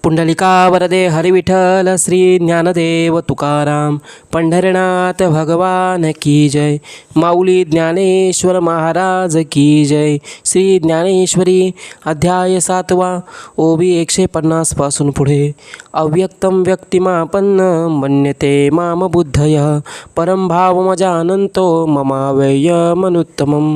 पुंडलिका वरदे हरिविठ्ठल श्री ज्ञानदेव तुकाराम पंढरनाथ भगवान की जय। माऊली ज्ञानेश्वर महाराज की जय। श्री ज्ञानेश्वरी अध्याय 7वा ओबी 150 पासून पुढे। अव्यक्तम व्यक्तिमापन्न मन्यते माम बुद्धय परम भावमजानंतो ममाव्ययमनुत्तमं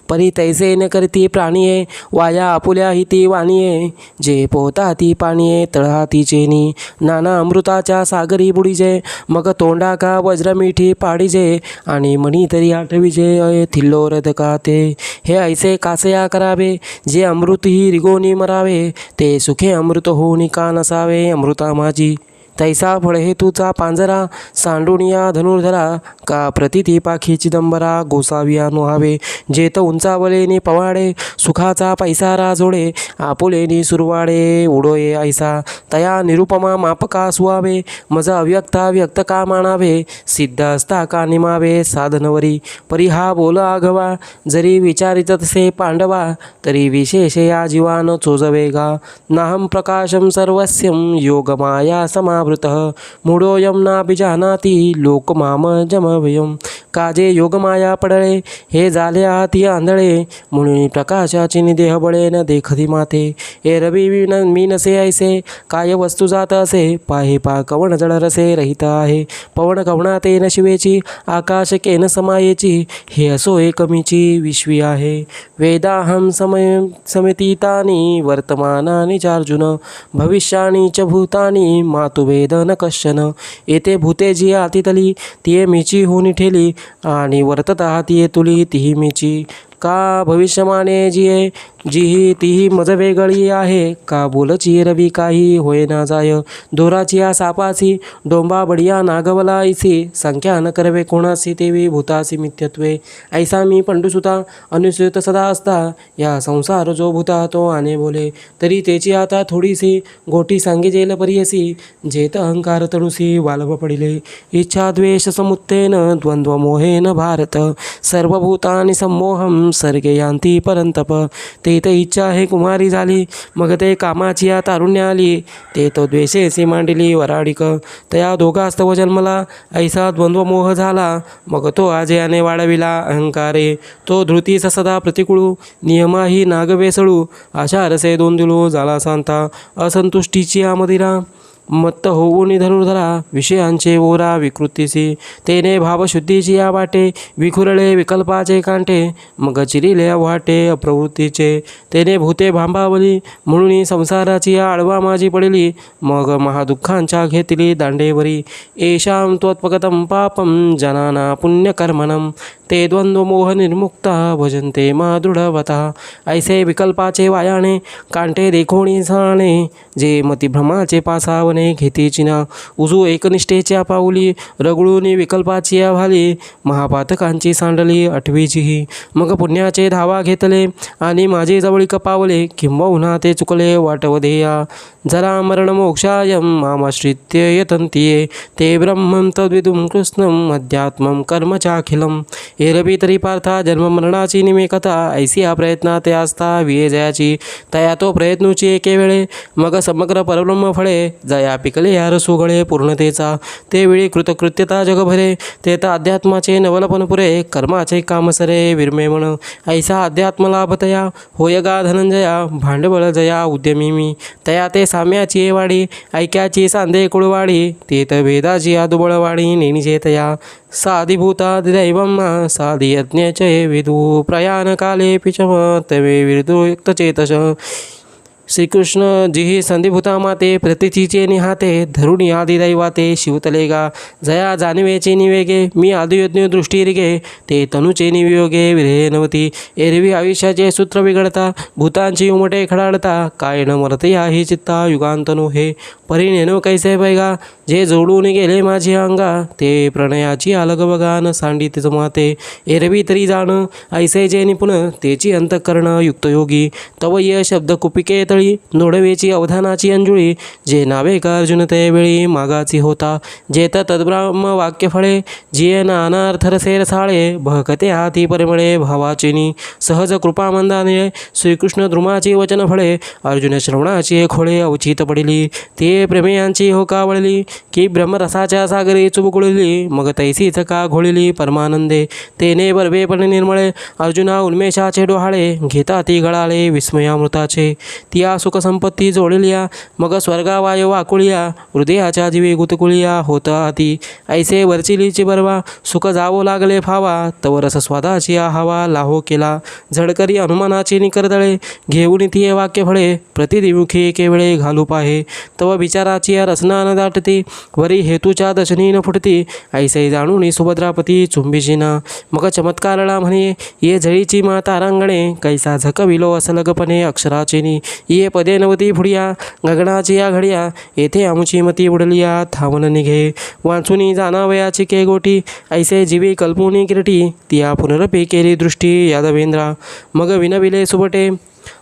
परितैसे न करती प्राणिये वाया आपुल्या हिती वाणिये जे पोहताती पाणिये तळहाती चेनी नाना अमृताच्या सागरी बुडीजे मग तोंडा का वज्रमिठी पाडीजे आणि मणी तरी आठविजे अय थिल्लोरद काते हे ऐसे कासया करावे जे अमृत ही रिगोनी मरावे ते सुखे अमृत होऊनी का नसावे अमृता माझी तैसा फळहेतूचा पांजरा सांडुनिया धनुर्धरा का प्रतिती पाखी चिदंबरा गोसाविया नुहावे जेत उंचावलेनी पवाडे सुखाचा पैसा राजोडे आपुलेनी सुरवाडे उडोये ऐसा तया निरुपमा मापका सुवावे मज अव्यक्ता व्यक्त का मानावे सिद्ध असता का निमावे साधनवरी परी हा बोल आघवा जरी विचारित तसे पांडवा तरी विशेष या जीवान चोजवेगा नाहम प्रकाशम सर्वस्यम योगमाया समावृतः मूढोऽयं नाभिजानाति लोकमामजमव्ययम् काजे योगमाया पडळे हे झाले आती आंधळे म्हणून प्रकाशाची निदेह बळे न देखती माते हे रवी मी नसे ऐसे काय वस्तू जात असे पाहे पा कवण जड रसे रहित आहे पवन कवणाते न शिवेची आकाश केन समायेची हे असो एकमीची विश्वी आहे वेदाहं समितीतानि वर्तमानानि चार्जुन भविष्यानि च भूतानि मातु वेद न कश्चन येते भूते जी आतितली तिये मीची होनी ठेली आणि वर्तता तिये तुली तिही मीची का भविष्यमाने जिये जीही तीही मज वेगळी आहे का बोलची रवी काही होय ना जाय दोराची या सापासी डोंबा बडिया नागवला ऐसी संख्या न करवे कोणासी तेवी भूतासी मिथ्यत्वे ऐसा मी पंडुसुता अनुसूत सदा असता या संसार जो भूता तो आने बोले तरी तेची आता थोडीसी गोटी सांगिजेल परियसी जेत अहंकार तणुसी वालभ पडिले इच्छा द्वेष समुत्तेन द्वंद्व मोहेन भारत सर्वभूतानि सम्मोहम सर्गे यांती परंतप ते इच्छा हे कुमारी झाली मग ते कामाची या तारुण्य आली ते तो द्वेषेसी मांडली वराडिक तया दोघास्तव जन्मला ऐसा द्वंद्व मोह झाला मग तो आजयाने वाढविला अहंकारे तो धृतीस सदा प्रतिकूळू नियमाही नागवेसळू आशा रसे दोन दिलो झाला सांता असंतुष्टीची आमदिरा मत्त होऊनी धनुर्धरा विषयांचे ओरा विकृतीसी तेने भावशुद्धीची या वाटे विखुरळे विकल्पाचे कांटे मग चिरिले वाटे अप्रवृत्तीचे तेने भूते भांबावली म्हणून संसाराची या आडवा माझी पडली मग महादुःखांच्या घेतली दांडेवरी येषां त्वत्पगतं पापं जनाना पुण्यकर्मणं ते द्वंद्व मोह निर्मुक्ता भजन्ते मा दृढवता ऐसे विकल्पाचे वायाने कांटे देखोणी जाणे जे मतिभ्रमाचे पासावणे घेती चिना उजू एकनिष्ठेच्या पाऊली रगळूनी विकल्पाची या भाली महापातकांची सांडली आठवीचीही मग पुण्याचे धावा घेतले आणि माझे जवळीक पावले किंबहुना ते चुकले वाटवधेया जरा मरण मोक्षायं मामाश्रित्य यतन्तिये ते ब्रह्मं तद्विदुं कृष्णं अध्यात्मं कर्म चाखिलं एरवी तरी पार्था जन्ममरणाची निमेकथा ऐसी हा प्रयत्नात असता विये जयाची तया तो प्रयत्नूची एके वेळे मग समग्र परब्रह्म फळे जया पिकले यार सुगळे पूर्णतेचा ते वेळी कृतकृत्यता जगभरे ते तर अध्यात्माचे नवलपण पुरे कर्माचे कामसरे विरमे म्हण ऐसा अध्यात्म लाभतया होयगा धनंजया भांडवळ जया उद्यमी मी तया ते साम्याची वाडी ऐक्याची सांदे कुळवाडी ते तर वेदाची आदुबळवाडी नेणीचे तया साधिभूता दैवम साधियज्ञचे विदू प्रयाण काले पिचम तवे विदुक्तचेतश श्रीकृष्ण जिही संधिभूता माते प्रतिथीचे निहाते धरुणी आदी दैवाते शिवतलेगा जया जाणवेचे निवेगे मी आदियज्ञ दृष्टी रिगे ते तनुचे निवियोगे विरहे नवती एरवी आयुष्याचे सूत्र बिघडता भूतांची उमटे खडाडता काय न मरते ही चित्ता युगांतनु हे परिणेनो कैसे बैगा जे जोडून गेले माझे अंगा ते प्रणयाची अलग बगान सांडित माते एरवी तरी जाण ऐसे जे निपुण तेची अंतःकरण युक्तयोगी तव ये शब्द कुपिके तळी नोडवेची अवधानाची अंजुळी जे नावे का अर्जुन ते वेळी मागाची होता जेत तद्ब्रह्म वाक्य फळे जिये नानार्थ रसे रसाळे बहकते हाती परिमळे भावाचिनी सहज कृपा मंदाने श्रीकृष्ण द्रुमाची वचन फळे अर्जुन श्रवणाची खोळे अवचित पडिली ते प्रेमयांची होकावळली की ब्रह्मरसाच्या सागरी चुबकुळली मग तैसीच का घोळली परमानंदे तेने बर्वेपणे निर्मळे अर्जुना उन्मेषाचे डोहाळे घेता ती गळाळे विस्मयामृताचे तिया सुखसंपत्ती जोडलिया मग स्वर्गावायो वाकुळिया हृदयाच्या जीवी गुतकुळिया होता ती ऐसे वरचिलीची बरवा सुख जावो लागले फावा तव रसस्वादाची हवा लाहो केला झडकरी हनुमानाची निकरदळे घेऊन ती वाक्य फळे प्रतिदिमुखी केवळे घालू पाहे तव विचाराची रसना न दाटती वरी हेतूच्या दशनी न फुटती ऐसे जाणून सुभद्रापती चुंबिशीना मग चमत्कारला म्हणे ये झळीची माता रांगणे कैसा झकविलो असलगपणे अक्षराचेनी ये पदे नवती फुडिया गगनाची या घडिया येथे आमुची मती उडलिया थांबन निघे वाचुनी जाणावयाची के गोटी ऐसे जीवी कल्पुनी किरटी तिया पुनरपी केली दृष्टी यादवेंद्रा मग विनविले सुबटे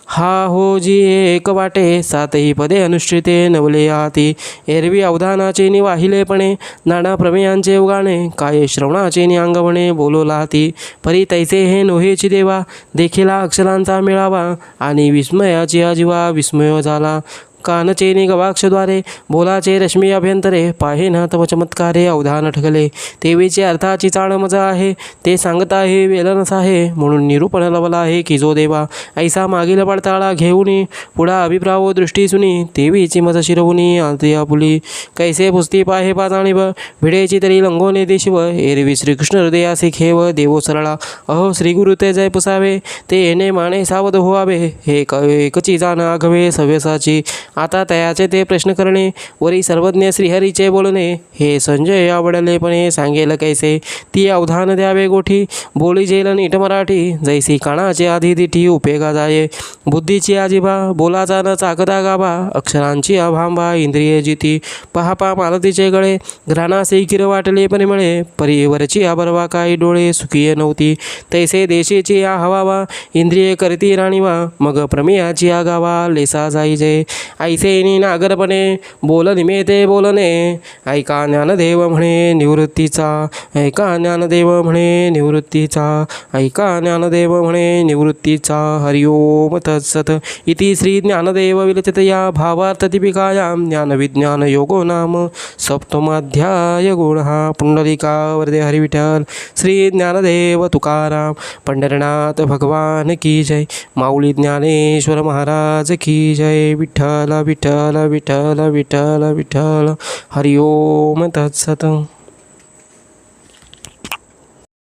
हा हो जी एक वाटे सातही पदे अनुष्ठिते नवले हाती एरवी अवधानाचे नि वाहिलेपणे नाना प्रमेयांचे उगाणे काय श्रवणाचे नि अंगवणे बोलोला हाती परी तैसे हे नोहेची देवा देखिला अक्षरांचा मेळावा आणि विस्मयाची अजिवा विस्मय झाला कानचेनी गवाक्षद्वारे बोलाचे रश्मी अभ्यंतरे पाहे ना तव चमत्कारे अवधान ठगले तेवीचे अर्थाची चाळ मजा आहे ते सांगता आहे वेलनस आहे म्हणून निरूपण लवला आहे की जो देवा ऐसा मागील पडताळा घेऊनी पुढा अभिप्रावो दृष्टी सुनी तेवीची मज शिरवुनी आलती आपुली कैसे पुस्ती पाहे पाजाणीव भिडेची तरी लंगोने देशिव एरवी श्रीकृष्ण हृदयासी खेव देवो सरळा अहो श्रीगुरु ते जय पुसावे ते येणे माने सावध व्हावे हे एकची जाण आघवे सव्यसाची आता तयाचे ते प्रश्न करणे वरी सर्वज्ञ श्रीहरीचे बोलणे हे संजय आवडलेपणे सांगेल कैसे ती अवधान द्यावे गोठी बोली जेल नीट मराठी जैसी कानाचे आधी दिठी उपेगा जाये बुद्धीची आजिबा बोलाचा न चाकदा गाभा अक्षरांची अभांबा इंद्रिये जिती पहापा मालतीचे गळे घ्राणासे किर वाटले परिमळे परिवरची आबरवा काही डोळे सुखीय नव्हती तैसे देशीची आ हवावा इंद्रिये करती राणीवा मग प्रमेयाची आगावा लेसा जाईजे ऐसेनी नागरपणे बोल निमेते बोलणे ऐका ज्ञानदेव म्हणे निवृत्तीचा ऐका ज्ञानदेव म्हणे निवृत्तीचा ऐका ज्ञानदेव म्हणे निवृत्तीचा हरिओम तत्सत इति श्री ज्ञानदेव विलचितया भावार्थ दीपिकायां ज्ञानविज्ञान योगो नाम सप्तमाध्याय गुणः पुंडलिका वरदे हरिविठ्ठल श्री ज्ञानदेव तुकाराम पंढरनाथ भगवान की जय माऊली ज्ञानेश्वर महाराज की जय विठ्ठल विठ्ठल विठ्ठल विठ्ठल विठ्ठल हरिओम तत्सत।